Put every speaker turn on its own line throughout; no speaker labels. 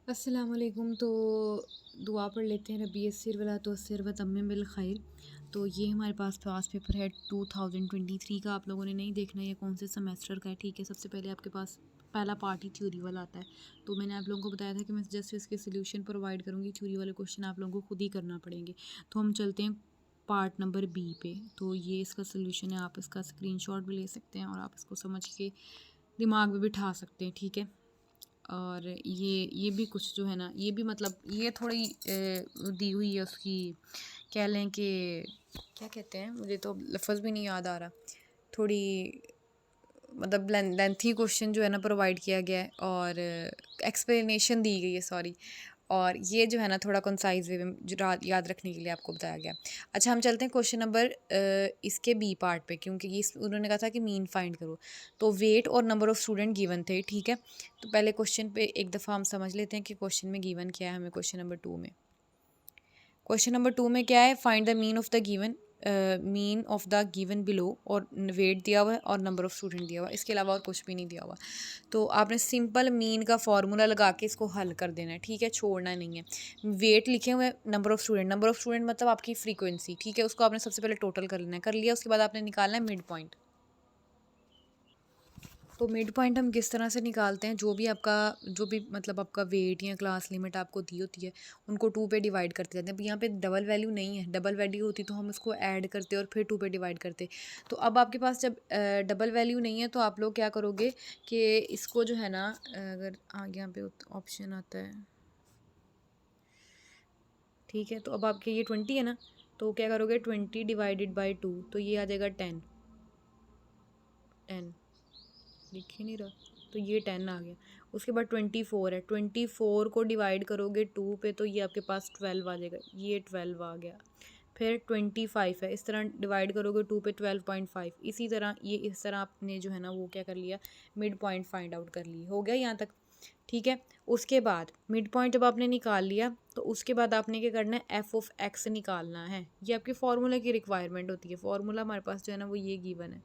अस्सलामुअलैकुम। तो दुआ पढ़ लेते हैं, रब्बी यस्सिर वला तुअस्सिर व तम्मिम बिल खैर। तो ये हमारे पास पास पेपर है 2023 का। आप लोगों ने नहीं देखना ये कौन से सेमेस्टर का है, ठीक है। सबसे पहले आपके पास पहला पार्ट ही थ्योरी वाला आता है। तो मैंने आप लोगों को बताया था कि मैं जस्ट इसके सोल्यूशन प्रोवाइड करूँगी, थ्योरी वाले क्वेश्चन आप लोगों को खुद ही करना पड़ेंगे। तो हम चलते हैं पार्ट नंबर बी पे। तो ये इसका सोल्यूशन है, आप इसका स्क्रीनशॉट भी ले सकते हैं और आप इसको समझ के दिमाग में बिठा सकते हैं, ठीक है। और ये भी कुछ जो है ना, ये भी मतलब ये थोड़ी दी हुई है उसकी, कह लें कि क्या कहते हैं, मुझे तो लफ्ज़ भी नहीं याद आ रहा। थोड़ी मतलब लेंथी क्वेश्चन जो है ना प्रोवाइड किया गया है और एक्सप्लेनेशन दी गई है, सॉरी। और ये जो है ना थोड़ा कंसाइज वे में याद रखने के लिए आपको बताया गया। अच्छा, हम चलते हैं क्वेश्चन नंबर इसके बी पार्ट पे, क्योंकि ये उन्होंने कहा था कि मीन फाइंड करो। तो वेट और नंबर ऑफ़ स्टूडेंट गिवन थे, ठीक है। तो पहले क्वेश्चन पे एक दफ़ा हम समझ लेते हैं कि क्वेश्चन में गिवन क्या है हमें। क्वेश्चन नंबर टू में, क्वेश्चन नंबर टू में क्या है, find the mean of the given, mean of the given below. और वेट दिया हुआ है और नंबर ऑफ़ स्टूडेंट दिया हुआ है, इसके अलावा और कुछ भी नहीं दिया हुआ। तो आपने सिंपल मीन का फार्मूला लगा के इसको हल कर देना है, ठीक है, छोड़ना नहीं है। वेट लिखे हुए हैं, number of student, number of student मतलब आपकी फ्रीक्वेंसी, ठीक है। उसको आपने सबसे पहले टोटल कर लेना है, कर लिया। उसके बाद आपने निकालना है मिड पॉइंट। तो मिड पॉइंट हम किस तरह से निकालते हैं, जो भी आपका, जो भी मतलब आपका वेट या क्लास लिमिट आपको दी होती है, उनको टू पे डिवाइड करते जाते हैं। अब यहाँ पे डबल वैल्यू नहीं है, डबल वैल्यू होती तो हम इसको ऐड करते और फिर टू पे डिवाइड करते। तो अब आपके पास जब डबल वैल्यू नहीं है तो आप लोग क्या करोगे कि इसको जो है ना, अगर आगे यहाँ पे ऑप्शन आता है, ठीक है। तो अब आपके ये 20 है ना, तो क्या करोगे, 20 डिवाइडेड बाई 2, तो ये आ जाएगा 10। 10 दिख ही नहीं रहा, तो ये 10 आ गया। उसके बाद 24 है, 24 को डिवाइड करोगे 2 पे तो ये आपके पास 12 आ जाएगा, ये 12 आ गया। फिर 25 है, इस तरह डिवाइड करोगे 2 पे 12.5। इसी तरह ये, इस तरह आपने जो है ना वो क्या कर लिया, मिड पॉइंट फाइंड आउट कर ली। हो गया यहाँ तक, ठीक है। उसके बाद मिड पॉइंट जब आपने निकाल लिया तो उसके बाद आपने क्या करना है, एफ ऑफ एक्स निकालना है। ये आपके फार्मूला की रिक्वायरमेंट होती है। फार्मूला हमारे पास जो है ना वो ये गिवन है,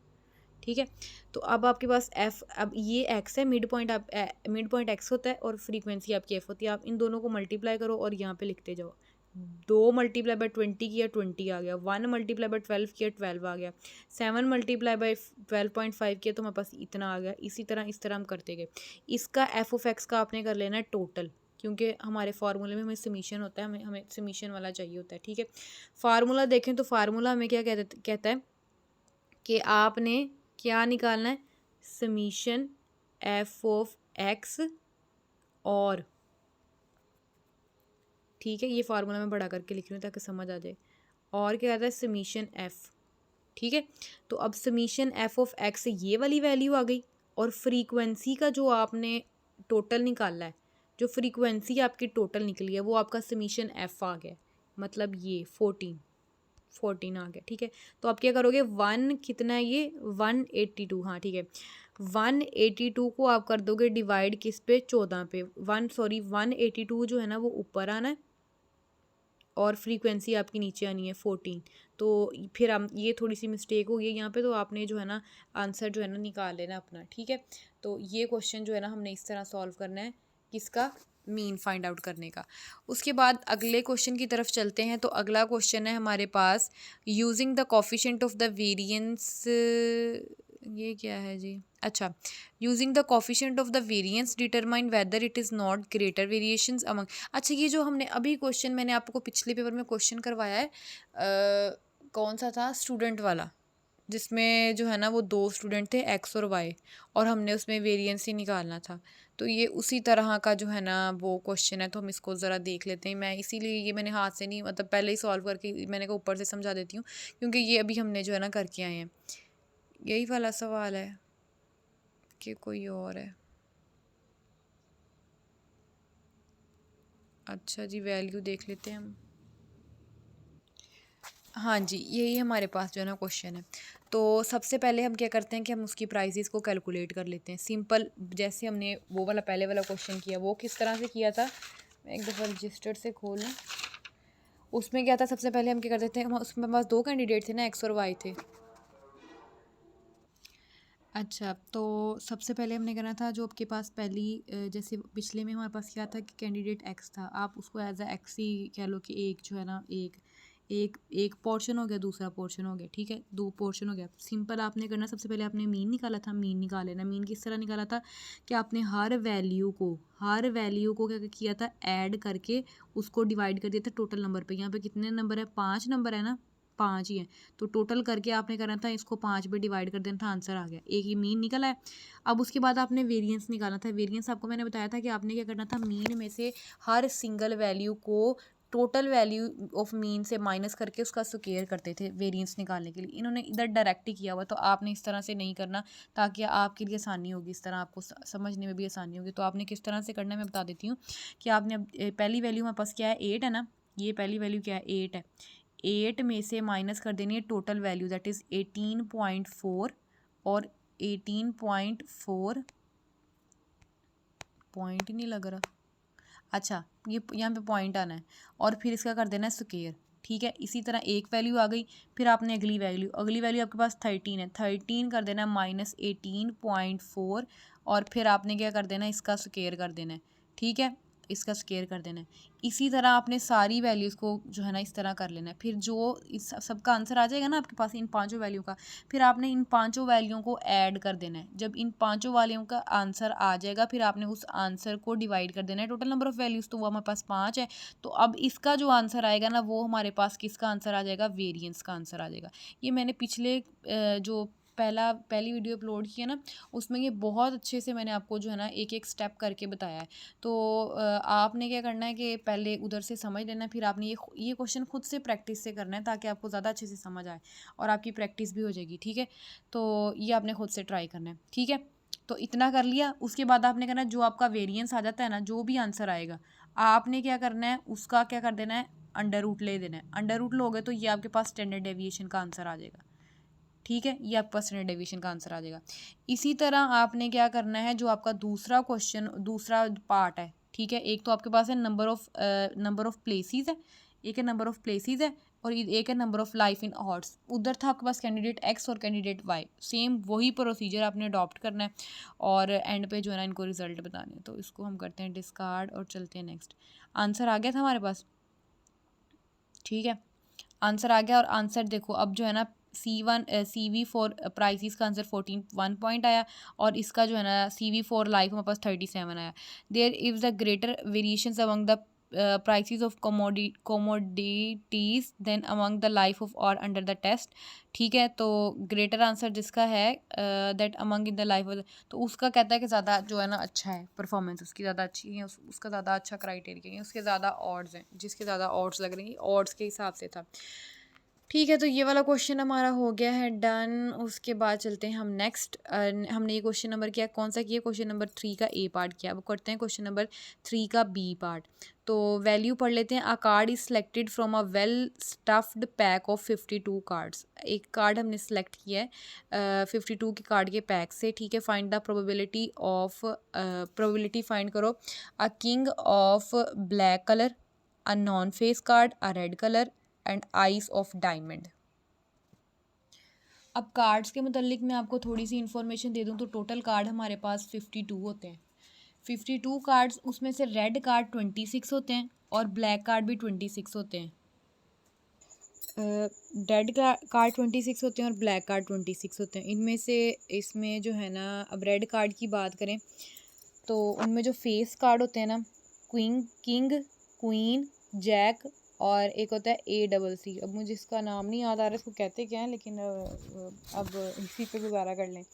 ठीक है। तो अब आपके पास एफ, अब ये एक्स है, मिड पॉइंट आप मिड पॉइंट एक्स होता है और फ्रीक्वेंसी आपकी एफ होती है। आप इन दोनों को मल्टीप्लाई करो और यहाँ पे लिखते जाओ। 2 मल्टीप्लाई बाई 20 किया, 20 आ गया। 1 मल्टीप्लाई बाई 12 किया, 12 आ गया। 7 मल्टीप्लाई बाई 12.5 किया तो हमारे पास इतना आ गया। इसी तरह इस तरह हम करते गए। इसका एफ ऑफ एक्स का आपने कर लेना है टोटल, क्योंकि हमारे फार्मूले में हमें समीशन होता है, हमें समीशन वाला चाहिए होता है, ठीक है। फार्मूला देखें तो फार्मूला हमें क्या कहता है कि आपने क्या निकालना है, समीशन एफ ऑफ एक्स और, ठीक है, ये फार्मूला मैं बड़ा करके लिख रही हूँ ताकि समझ आ जाए। और क्या कहता है, समीशन एफ, ठीक है। तो अब समीशन एफ ऑफ एक्स से ये वाली वैल्यू आ गई और फ्रीक्वेंसी का जो आपने टोटल निकाला है, जो फ्रीक्वेंसी आपकी टोटल निकली है वो आपका समीशन एफ आ गया, मतलब ये 14 आ गया, ठीक है। तो आप क्या करोगे, 1 कितना है ये, 182, हाँ ठीक है। 182 को आप कर दोगे डिवाइड किस पे, 14 पे। 182 जो है ना वो ऊपर आना है और फ्रीक्वेंसी आपकी नीचे आनी है 14। तो फिर हम, ये थोड़ी सी मिस्टेक हो गई यहाँ पे, तो आपने जो है ना आंसर जो है ना निकाल लेना अपना, ठीक है। तो ये क्वेश्चन जो है ना हमने इस तरह सॉल्व करना है, किसका, मीन फाइंड आउट करने का। उसके बाद अगले क्वेश्चन की तरफ चलते हैं। तो अगला क्वेश्चन है हमारे पास, using the coefficient of the variance, ये क्या है जी, अच्छा, using the coefficient of the variance determine whether it is not greater variations among. अच्छा, ये जो हमने अभी क्वेश्चन मैंने आपको पिछले पेपर में क्वेश्चन करवाया है, कौन सा था, स्टूडेंट वाला, जिसमें जो है ना वो 2 स्टूडेंट थे, एक्स और वाई, और हमने उसमें वेरिएंस ही निकालना था। तो ये उसी तरह का जो है ना वो क्वेश्चन है। तो हम इसको ज़रा देख लेते हैं। मैं इसीलिए ये मैंने हाथ से नहीं, मतलब पहले ही सॉल्व करके मैंने कहा ऊपर से समझा देती हूँ, क्योंकि ये अभी हमने जो है ना करके आए हैं। यही वाला सवाल है कि कोई और है, अच्छा जी, वैल्यू देख लेते हैं हम। हाँ जी, यही हमारे पास जो है ना क्वेश्चन है। तो सबसे पहले हम क्या करते हैं कि हम उसकी प्राइसेस को कैलकुलेट कर लेते हैं, सिंपल। जैसे हमने वो वाला पहले वाला क्वेश्चन किया, वो किस तरह से किया था, मैं एक दफ़ा रजिस्टर से खोलूँ। उसमें क्या था, सबसे पहले हम क्या करते थे, हम उसमें पास 2 कैंडिडेट थे ना, एक्स और वाई थे। अच्छा, तो सबसे पहले हमने करना था जो आपके पास पहली जैसे पिछले में हमारे पास क्या था कि कैंडिडेट एक्स था, आप उसको एज अ एक्स ही कह लो कि एक जो है ना एक एक एक पोर्शन हो गया, दूसरा पोर्शन हो गया, ठीक है, दो पोर्शन हो गया। सिंपल आपने करना, सबसे पहले आपने मीन निकाला था, मीन निकाल लेना। मीन किस तरह निकाला था कि आपने हर वैल्यू को क्या किया था, ऐड करके उसको डिवाइड कर दिया था टोटल नंबर पे। यहाँ पे कितने नंबर है, 5 नंबर है ना, 5 ही है, तो टोटल करके आपने करना था, इसको 5 पे डिवाइड कर देना था, आंसर आ गया, एक ही मीन निकला है। अब उसके बाद आपने वेरिएंस निकालना था। वेरिएंस आपको मैंने बताया था कि आपने क्या करना था, मीन में से हर सिंगल वैल्यू को टोटल वैल्यू ऑफ मीन से माइनस करके उसका स्क्वायर करते थे वेरिएंस निकालने के लिए। इन्होंने इधर डायरेक्ट ही किया हुआ, तो आपने इस तरह से नहीं करना, ताकि आपके लिए आसानी होगी, इस तरह आपको समझने में भी आसानी होगी। तो आपने किस तरह से करना है मैं बता देती हूँ कि आपने अब पहली वैल्यू हमारे पास क्या है, 8 है ना, ये पहली वैल्यू क्या है, 8 है। 8 में से माइनस कर देनी है टोटल वैल्यू, दैट इज़ 18.4, और 18.4 पॉइंट नहीं लग रहा, अच्छा ये यहाँ पे पॉइंट आना है, और फिर इसका कर देना है स्क्वायर, ठीक है। इसी तरह एक वैल्यू आ गई, फिर आपने अगली वैल्यू आपके पास 13 है, 13 कर देना है -18.4, और फिर आपने क्या कर देना है, इसका स्क्वायर कर देना है, ठीक है, इसका स्क्वायर कर देना है। इसी तरह आपने सारी वैल्यूज़ को जो है ना इस तरह कर लेना है, फिर जो इस सबका आंसर आ जाएगा ना आपके पास इन पांचों वैल्यू का, फिर आपने इन पांचों वैल्यूओं को ऐड कर देना है। जब इन पांचों वैल्यूओं का आंसर आ जाएगा, फिर आपने उस आंसर को डिवाइड कर देना है टोटल नंबर ऑफ़ वैल्यूज़, तो वो हमारे पास 5 है। तो अब इसका जो आंसर आएगा ना, वो हमारे पास किसका आंसर आ जाएगा, वेरिएंस का आंसर आ जाएगा। ये मैंने पिछले जो पहली वीडियो अपलोड की है ना, उसमें ये बहुत अच्छे से मैंने आपको जो है ना एक एक स्टेप करके बताया है। तो आपने क्या करना है कि पहले उधर से समझ लेना, फिर आपने ये क्वेश्चन खुद से प्रैक्टिस से करना है, ताकि आपको ज़्यादा अच्छे से समझ आए और आपकी प्रैक्टिस भी हो जाएगी, ठीक है। तो ये आपने खुद से ट्राई करना है, ठीक है। तो इतना कर लिया, उसके बाद आपने करना है, जो आपका वेरिएंस आ जाता है ना, जो भी आंसर आएगा, आपने क्या करना है, उसका क्या कर देना है, अंडर रूट ले देना है। अंडर रूट लोगे तो ये आपके पास स्टैंडर्ड डेविएशन का आंसर आ जाएगा, ठीक है, ये आपका स्टैंडर्ड डेविएशन का आंसर आ जाएगा। इसी तरह आपने क्या करना है, जो आपका दूसरा क्वेश्चन, दूसरा पार्ट है, ठीक है, एक तो आपके पास है नंबर ऑफ प्लेसेस है, एक है नंबर ऑफ प्लेसेस है, और एक है number of life in horse. उधर था आपके पास कैंडिडेट एक्स और कैंडिडेट वाई, सेम वही प्रोसीजर आपने अडॉप्ट करना है, और एंड पे जो है ना इनको रिजल्ट बताने हैं। तो इसको हम करते हैं डिस्कार्ड और चलते हैं नेक्स्ट। आंसर आ गया था हमारे पास, ठीक है, आंसर आ गया। और आंसर देखो अब जो है ना, CV फॉर प्राइसिस का आंसर 1 पॉइंट आया, और इसका जो है ना CV फॉर लाइफ हमारे पास 37 आया। There is a greater variations among the prices of commodities than among the life of और अंडर द टेस्ट, ठीक है। तो ग्रेटर आंसर जिसका है that among in the life of, तो उसका कहता है कि ज़्यादा जो है ना अच्छा है, परफॉर्मेंस उसकी ज़्यादा अच्छी है, उसका ज़्यादा अच्छा क्राइटेरिया है, उसके ज़्यादा ऑड्स हैं, जिसके ज़्यादा ऑड्स लग रही हैं, ऑड्स के हिसाब से था, ठीक है। तो ये वाला क्वेश्चन हमारा हो गया है डन। उसके बाद चलते हैं हम नेक्स्ट। हमने ये क्वेश्चन नंबर किया, कौन सा किया, क्वेश्चन नंबर 3 का ए पार्ट किया। अब करते हैं क्वेश्चन नंबर 3 का बी पार्ट। तो वैल्यू पढ़ लेते हैं। अ card is selected from a well stuffed pack of 52 cards. एक कार्ड हमने सेलेक्ट किया है 52 के कार्ड के पैक से, ठीक है। Find the probability of, probability find करो। A king of black colour, a non face card, a red colour and ace of diamond. अब कार्ड्स के मतलब मैं आपको थोड़ी सी इन्फॉर्मेशन दे दूं, तो टोटल कार्ड हमारे पास 52 होते हैं। 52 कार्ड्स, उसमें से रेड कार्ड 26 होते हैं और ब्लैक कार्ड भी 26 होते हैं। रेड कार्ड 26 होते हैं और ब्लैक कार्ड 26 होते हैं। इनमें से इसमें जो है ना, अब रेड कार्ड की बात करें तो उनमें जो फेस कार्ड होते हैं ना, किंग, क्वीन, जैक, और एक होता है ACC। अब मुझे इसका नाम नहीं याद आ रहा इसको कहते क्या है, लेकिन अब इसी पे गुजारा कर लें।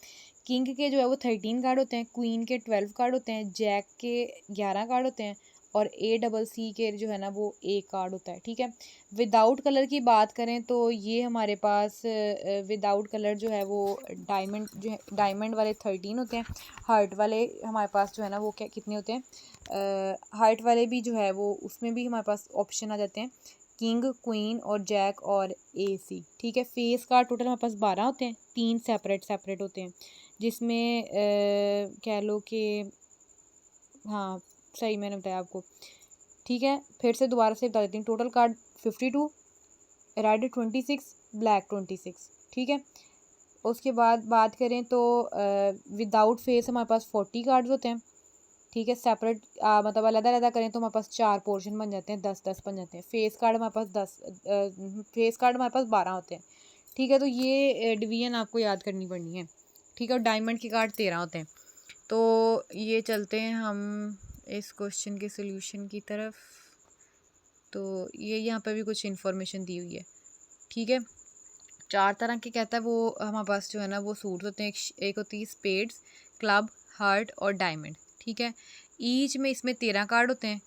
किंग के जो है वो 13 कार्ड होते हैं, क्वीन के 12 कार्ड होते हैं, जैक के 11 कार्ड होते हैं, और ACC के जो है ना वो 1 कार्ड होता है, ठीक है। विदाउट कलर की बात करें तो ये हमारे पास विदाउट कलर जो है वो डायमंड वाले 13 होते हैं। हार्ट वाले हमारे पास जो है ना वो क्या कितने होते हैं, हार्ट वाले भी जो है वो उसमें भी हमारे पास ऑप्शन आ जाते हैं, किंग, क्वीन और जैक और AC, ठीक है। फेस कार्ड टोटल हमारे पास 12 होते हैं, 3 सेपरेट होते हैं, जिसमें कह लो कि हाँ सही मैंने बताया आपको, ठीक है। फिर से दोबारा से बता देती हूँ। टोटल कार्ड 52, रेड 26, ब्लैक 26, ठीक है। उसके बाद बात करें तो विदाउट फेस हमारे पास 40 कार्ड्स होते हैं, ठीक है। सेपरेट मतलब अलग करें तो हमारे पास 4 पोर्शन बन जाते हैं, 10-10 बन जाते हैं। फेस कार्ड हमारे पास 10 फेस कार्ड हमारे पास 12 होते हैं, ठीक है। तो ये डिवीजन आपको याद करनी पड़नी है, ठीक है। और डायमंड के कार्ड 13 होते हैं। तो ये चलते हैं हम इस क्वेश्चन के सोल्यूशन की तरफ। तो ये यहाँ पे भी कुछ इन्फॉर्मेशन दी हुई है, ठीक है। 4 तरह के कहता है वो हमारे पास जो है ना वो सूट होते हैं। एक होती है स्पेड्स, क्लब, हार्ट और डायमंड, ठीक है। ईच में इसमें 13 कार्ड होते हैं,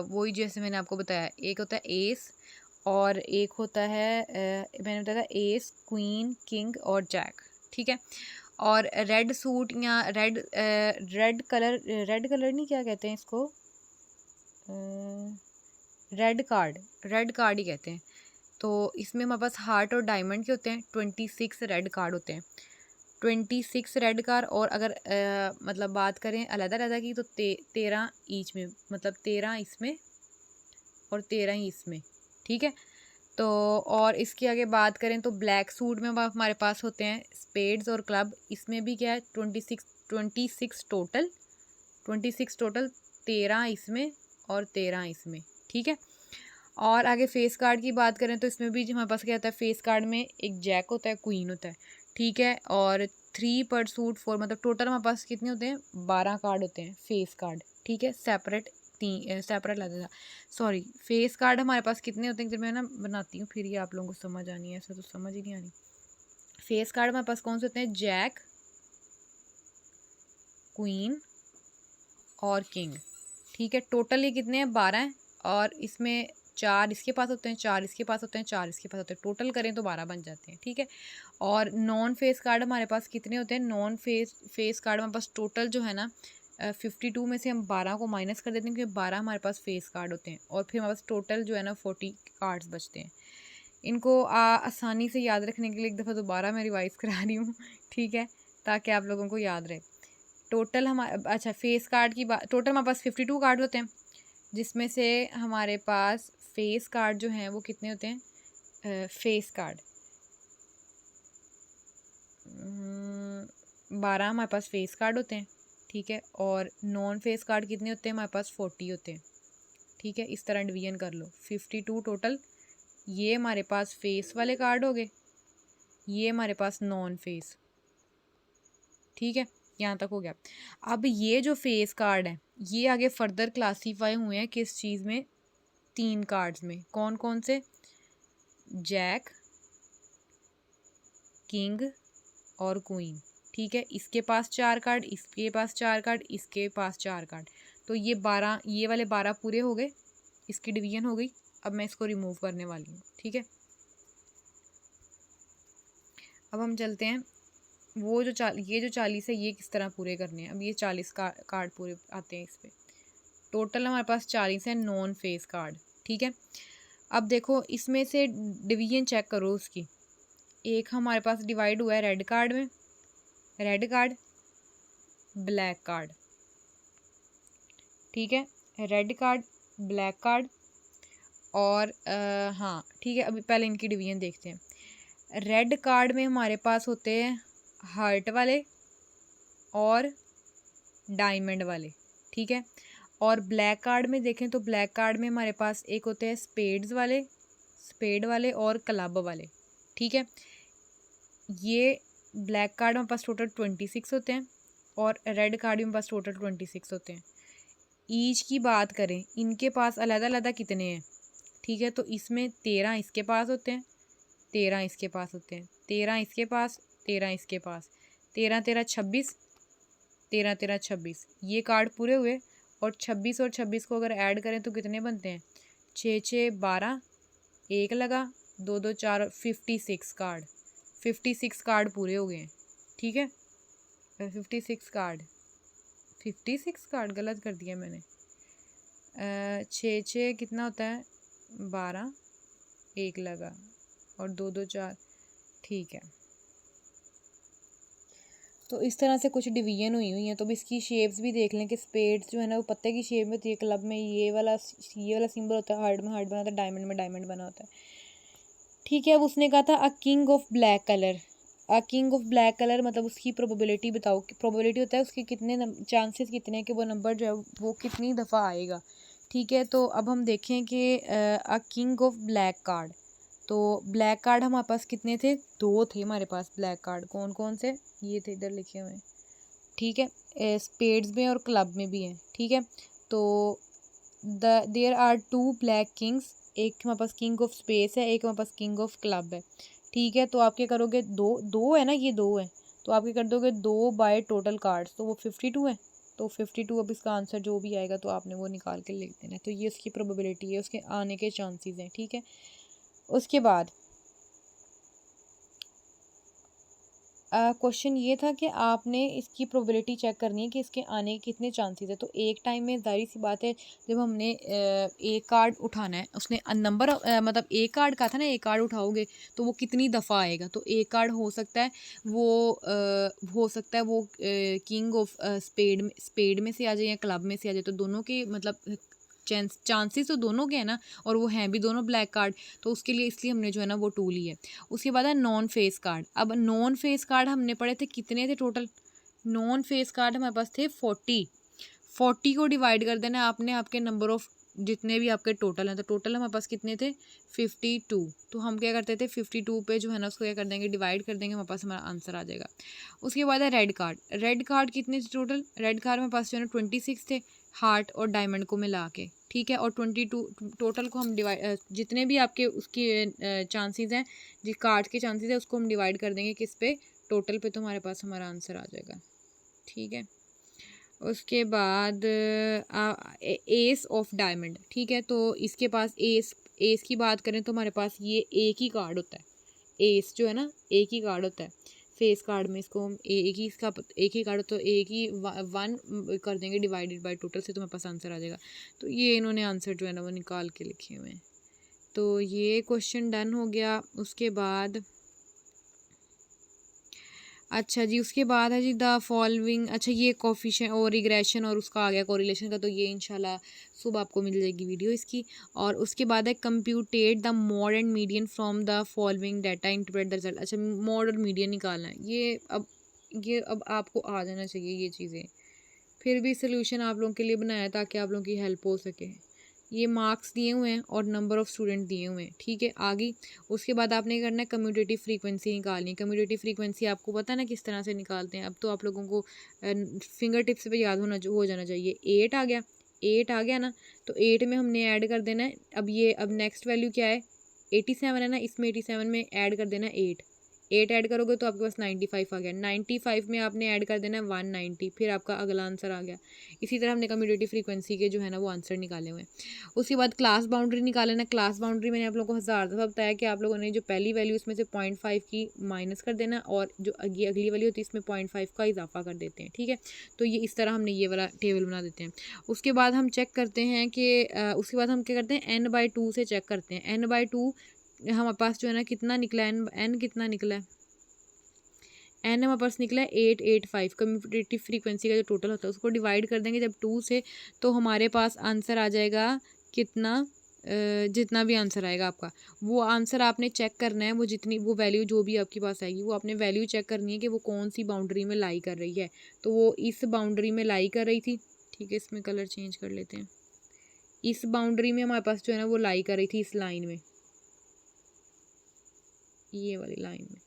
वही जैसे मैंने आपको बताया। एक होता है एस और एक होता है मैंने बताया था एस, क्वीन, किंग और जैक, ठीक है। और रेड सूट या रेड कलर नहीं, क्या कहते हैं इसको, रेड कार्ड ही कहते हैं। तो इसमें हमारे पास हार्ट और डायमंड के होते हैं। 26 रेड कार्ड होते हैं, 26 रेड कार्ड। और अगर मतलब बात करें अलग की तो 13 ईच में, मतलब 13 इसमें और 13 ही इसमें, ठीक है। तो और इसके आगे बात करें तो ब्लैक सूट में हमारे पास होते हैं स्पेड्स और क्लब। इसमें भी क्या है 26 टोटल, 13 इसमें और 13 इसमें, ठीक है। और आगे फेस कार्ड की बात करें तो इसमें भी हमारे पास क्या होता है, फेस कार्ड में एक जैक होता है, क्वीन होता है, ठीक है। और 3 पर सूट 4, मतलब टोटल हमारे पास कितने होते हैं, 12 कार्ड होते हैं फेस कार्ड, ठीक है। सेपरेट लगता था, सॉरी। फेस कार्ड हमारे पास कितने होते हैं, जब मैं ना बनाती हूँ फिर ये आप लोगों को समझ आनी है, ऐसा तो समझ ही नहीं आनी। फेस कार्ड हमारे पास कौन से होते हैं, जैक, क्वीन और किंग, ठीक है। टोटल ये कितने हैं, 12 हैं। और इसमें 4 इसके पास होते हैं, 4 इसके पास होते हैं, 4 इसके पास होते हैं, टोटल करें तो 12 बन जाते हैं, ठीक है। और नॉन फेस कार्ड हमारे पास कितने होते हैं, नॉन फेस कार्ड हमारे पास टोटल जो है ना 52 में से हम 12 को माइनस कर देते हैं, क्योंकि 12 हमारे पास फेस कार्ड होते हैं। और फिर हमारे पास टोटल जो है ना 40 कार्ड्स बचते हैं। इनको आसानी से याद रखने के लिए एक दफ़ा दोबारा मैं रिवाइज करा रही हूँ, ठीक है, ताकि आप लोगों को याद रहे। टोटल हमारे, अच्छा, फेस कार्ड की बात, टोटल हमारे पास 52 कार्ड होते हैं, जिसमें से हमारे पास फेस कार्ड जो हैं वो कितने होते हैं, फेस कार्ड 12 हमारे पास फेस कार्ड होते हैं, ठीक है। और नॉन फेस कार्ड कितने होते हैं, हमारे पास 40 होते हैं, ठीक है। इस तरह डिवीजन कर लो, 52 टोटल। ये हमारे पास फेस वाले कार्ड हो गए, ये हमारे पास नॉन फेस, ठीक है। यहाँ तक हो गया। अब ये जो फेस कार्ड है ये आगे फर्दर क्लासीफाई हुए हैं किस चीज़ में, 3 कार्ड्स में। कौन कौन से, जैक, किंग और क्वीन, ठीक है। इसके पास 4 कार्ड, इसके पास 4 कार्ड, इसके पास 4 कार्ड। तो ये 12, ये वाले 12 पूरे हो गए, इसकी डिवीजन हो गई। अब मैं इसको रिमूव करने वाली हूँ, ठीक है। अब हम चलते हैं, वो जो ये जो 40 है ये किस तरह पूरे करने हैं। अब ये 40 कार्ड पूरे आते हैं इस पर। टोटल हमारे पास 40 है नॉन फेस कार्ड, ठीक है। अब देखो इसमें से डिवीजन चेक करो उसकी। एक हमारे पास डिवाइड हुआ है रेड कार्ड में, रेड कार्ड, ब्लैक कार्ड, ठीक है। रेड कार्ड, ब्लैक कार्ड और हाँ, ठीक है। अभी पहले इनकी डिवीजन देखते हैं। रेड कार्ड में हमारे पास होते हैं हार्ट वाले और डायमंड वाले, ठीक है। और ब्लैक कार्ड में देखें तो ब्लैक कार्ड में हमारे पास एक होते हैं स्पेड वाले और क्लब वाले, ठीक है। ये ब्लैक कार्ड में पास टोटल 26 होते हैं और रेड कार्ड में पास टोटल 26 होते हैं। ईच की बात करें, इनके पास अलग कितने हैं, ठीक है। तो इसमें 13 इसके पास होते हैं, 13 इसके पास होते हैं, 13 इसके पास, 13 इसके पास, 13 13 26, 13 13 26, ये कार्ड पूरे हुए। और 26 और 26 को अगर ऐड करें तो कितने बनते हैं, 6 6 12, एक लगा, 2 2 4, 56 कार्ड, 56 कार्ड पूरे हो गए हैं, ठीक है। 56 कार्ड गलत कर दिया मैंने। 6 6 कितना होता है, 12, एक लगा और 2 2 4, ठीक है। तो इस तरह से कुछ डिवीजन हुई हैं। तो अब इसकी शेप्स भी देख लें कि स्पेड्स जो है ना वो पत्ते की शेप में होती है, क्लब में ये वाला सिंबल होता है, हार्ट में हार्ट बना होता है, डायमंड में डायमंड बना होता है, ठीक है। अब उसने कहा था अ king of black colour, king of black colour मतलब उसकी प्रोबेबिलिटी बताओ, प्रोबेबिलिटी होता है उसके कितने चांसेस कितने हैं कि वो नंबर जो है वो कितनी दफ़ा आएगा। ठीक है, तो अब हम देखें कि किंग ऑफ ब्लैक कार्ड, तो ब्लैक कार्ड हमारे पास कितने थे, 2 थे हमारे पास ब्लैक कार्ड। कौन कौन से, ये थे इधर लिखे हुए हैं। ठीक है, स्पेड्स में और क्लब में भी हैं। ठीक है, तो देयर आर 2 ब्लैक किंग्स, एक हमारे पास किंग ऑफ स्पेस है, एक हमारे पास किंग ऑफ क्लब है। ठीक है, तो आप क्या करोगे, दो दो है ना, ये 2 है, तो आप क्या कर दोगे 2 बाय टोटल कार्ड्स, तो वो 52 है। तो 52 अब इसका आंसर जो भी आएगा तो आपने वो निकाल के लिख देना है। तो ये उसकी प्रोबेबिलिटी है, उसके आने के चांसेस हैं। ठीक है, उसके बाद क्वेश्चन ये था कि आपने इसकी प्रोबेबिलिटी चेक करनी है कि इसके आने के कितने चांसेस है। तो एक टाइम में ज़ाहिर सी बात है, जब हमने एक कार्ड उठाना है, उसने नंबर मतलब एक कार्ड का था ना, एक कार्ड उठाओगे तो वो कितनी दफ़ा आएगा। तो एक कार्ड हो सकता है वो किंग ऑफ स्पेड में से आ जाए या क्लब में से आ जाए, तो दोनों के मतलब चांसेस तो दोनों के हैं ना, और वो हैं भी दोनों ब्लैक कार्ड, तो उसके लिए इसलिए हमने जो है ना वो टूल ली है। उसके बाद है नॉन फेस कार्ड। अब नॉन फेस कार्ड हमने पढ़े थे, कितने थे टोटल, नॉन फेस कार्ड हमारे पास थे 40 को डिवाइड कर देना है आपने आपके नंबर ऑफ जितने भी आपके टोटल हैं। तो टोटल हमारे पास कितने थे 52। तो हम क्या करते थे 52 पे जो है ना उसको क्या कर देंगे, डिवाइड कर देंगे, हमारे पास हमारा आंसर आ जाएगा। उसके बाद है रेड कार्ड। रेड कार्ड कितने थे टोटल, रेड कार्ड हमारे पास जो है ना 26 थे, हार्ट और डायमंड को मिला के। ठीक है, और 22 टोटल को हम डिवाइड, जितने भी आपके उसकी चांसेस हैं, जिस कार्ड के चांसेस हैं उसको हम डिवाइड कर देंगे किस पे, टोटल पे, तो हमारे पास हमारा आंसर आ जाएगा। ठीक है, उसके बाद एस ऑफ डायमंड। ठीक है, तो इसके पास एस की बात करें तो हमारे पास ये एक ही कार्ड होता है, एस जो है ना एक ही कार्ड होता है फेस कार्ड में, इसको हम एक ही कार्ड, तो एक ही 1 कर देंगे डिवाइडेड बाय टोटल से, तो हमारे पास आंसर आ जाएगा। तो ये इन्होंने आंसर जो है ना वो निकाल के लिखे हुए हैं। तो ये क्वेश्चन डन हो गया। उसके बाद अच्छा जी, उसके बाद है जी द फॉलोइंग, अच्छा ये कोफिशिएंट और रिग्रेशन और उसका आ गया कोरिलेशन का, तो ये इंशाल्लाह सुबह आपको मिल जाएगी वीडियो इसकी। और उसके बाद है compute the mode and median from the following data interpret the result. अच्छा, मोड और मीडियन निकालना है, ये अब आपको आ जाना चाहिए ये चीज़ें, फिर भी सोल्यूशन आप लोगों के लिए बनाया है ताकि आप लोगों की हेल्प हो सके। ये मार्क्स दिए हुए हैं और नंबर ऑफ़ स्टूडेंट दिए हुए हैं। ठीक है, आगे उसके बाद आपने करना है कम्यूटेटिव फ्रीक्वेंसी निकालनी है। कम्यूटेटिव फ्रीक्वेंसी आपको पता है ना किस तरह से निकालते हैं, अब तो आप लोगों को फिंगर टिप्स पे याद हो जाना चाहिए। 8 आ गया, 8 आ गया ना, तो 8 में हमने ऐड कर देना है, अब नेक्स्ट वैल्यू क्या है, 87 है ना, इसमें 87 में ऐड कर देना है 8 ऐड करोगे तो आपके पास 95 आ गया। 95 में आपने ऐड कर देना है 190, फिर आपका अगला आंसर आ गया। इसी तरह हमने कम्यूटेटिव फ्रीक्वेंसी के जो है ना वो आंसर निकाले हुए हैं। उसके बाद क्लास बाउंड्री निकालना। क्लास बाउंड्री मैंने आप लोगों को 1000 दफ़ा बताया कि आप लोगों ने जो पहली वैल्यू इसमें से 0.5 की माइनस कर देना, और जो अगली वाली होती है इसमें 0.5 का इजाफा कर देते हैं। ठीक है, तो ये इस तरह हमने ये वाला टेबल बना देते हैं। उसके बाद हम चेक करते हैं कि उसके बाद हम क्या करते हैं, n/2 से चेक करते हैं। n/2 हमारे पास जो है ना कितना निकला है, n कितना निकला है, एन हमारे पास निकला है 885। कम्यूटेटिव फ्रीक्वेंसी का जो टोटल होता है उसको डिवाइड कर देंगे जब 2 से, तो हमारे पास आंसर आ जाएगा कितना, जितना भी आंसर आएगा आपका, वो आंसर आपने चेक करना है, वो वैल्यू जो भी आपके पास आएगी वो आपने वैल्यू चेक करनी है कि वो कौन सी बाउंड्री में लाई कर रही है। तो वो इस बाउंड्री में लाई कर रही थी। ठीक है, इसमें कलर चेंज कर लेते हैं। इस बाउंड्री में हमारे पास जो है ना वो लाई कर रही थी इस लाइन में, ये वाली लाइन में।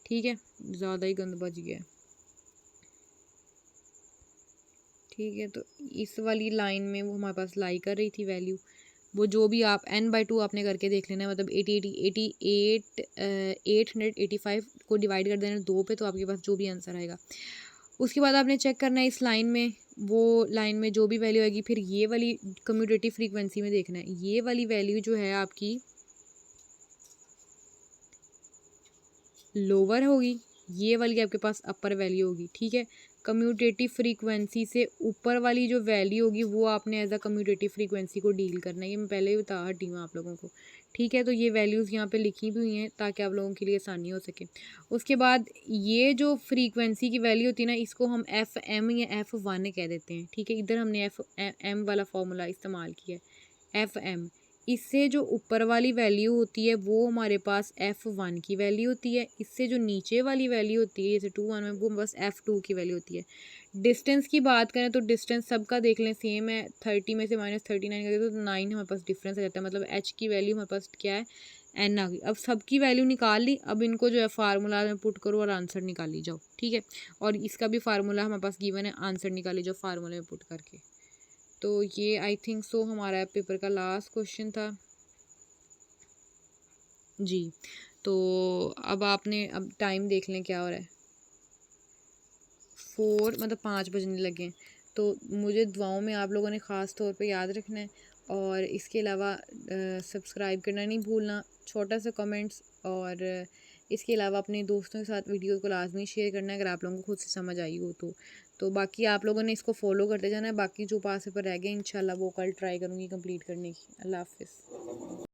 ठीक है, ज़्यादा ही गंद बच गया है। ठीक है, तो इस वाली लाइन में वो हमारे पास लाई कर रही थी वैल्यू, वो जो भी आप n/2 आपने करके देख लेना है, मतलब 885 को डिवाइड कर देना 2 पे, तो आपके पास जो भी आंसर आएगा। उसके बाद आपने चेक करना है इस लाइन में, वो लाइन में जो भी वैल्यू आएगी, फिर ये वाली कम्यूटेटिव फ्रीक्वेंसी में देखना है, ये वाली वैल्यू जो है आपकी लोअर होगी, ये वाली आपके पास अपर वैल्यू होगी। ठीक है, कम्यूटेटिव फ्रीक्वेंसी से ऊपर वाली जो वैल्यू होगी वो आपने एज अ कम्यूटेटिव फ्रीक्वेंसी को डील करना है, ये मैं पहले ही बता हटी हूँ आप लोगों को। ठीक है, तो ये वैल्यूज़ यहाँ पे लिखी भी हुई हैं ताकि आप लोगों के लिए आसानी हो सके। उसके बाद ये जो फ्रीक्वेंसी की वैल्यू होती है ना, इसको हम FM या F1 कह देते हैं। ठीक है, इधर हमने FM वाला फॉर्मूला इस्तेमाल किया है, FM इससे जो ऊपर वाली वैल्यू होती है वो हमारे पास F1 की वैल्यू होती है, इससे जो नीचे वाली वैल्यू होती है जैसे 2 1 में वो बस F2 की वैल्यू होती है। डिस्टेंस की बात करें तो डिस्टेंस सबका देख लें सेम है, 30 में से -39 करें तो 9 हमारे पास डिफरेंस आ जाता है, मतलब H की वैल्यू हमारे पास क्या है, N आ गई। अब सबकी वैल्यू निकाल ली, अब इनको जो है फार्मूला में पुट करो और आंसर निकाली जाओ, ठीक है। और इसका भी फार्मूला हमारे पास गिवन है, आंसर निकाली जाओ फार्मूले में पुट करके। तो ये आई थिंक सो हमारा पेपर का लास्ट क्वेश्चन था जी। तो अब आपने अब टाइम देख लें क्या हो रहा है, 4 मतलब 5 बजने लगे हैं। तो मुझे दुआओं में आप लोगों ने ख़ास तौर पे याद रखना है, और इसके अलावा सब्सक्राइब करना नहीं भूलना, छोटा सा कमेंट्स, और इसके अलावा अपने दोस्तों के साथ वीडियो को लाजमी शेयर करना है अगर आप लोगों को खुद से समझ आई हो तो बाकी आप लोगों ने इसको फॉलो करते जाना है। बाकी जो पास पेपर रह गए इंशाल्लाह वो कल ट्राई करूँगी कंप्लीट करने की। अल्लाह हाफ़िज़।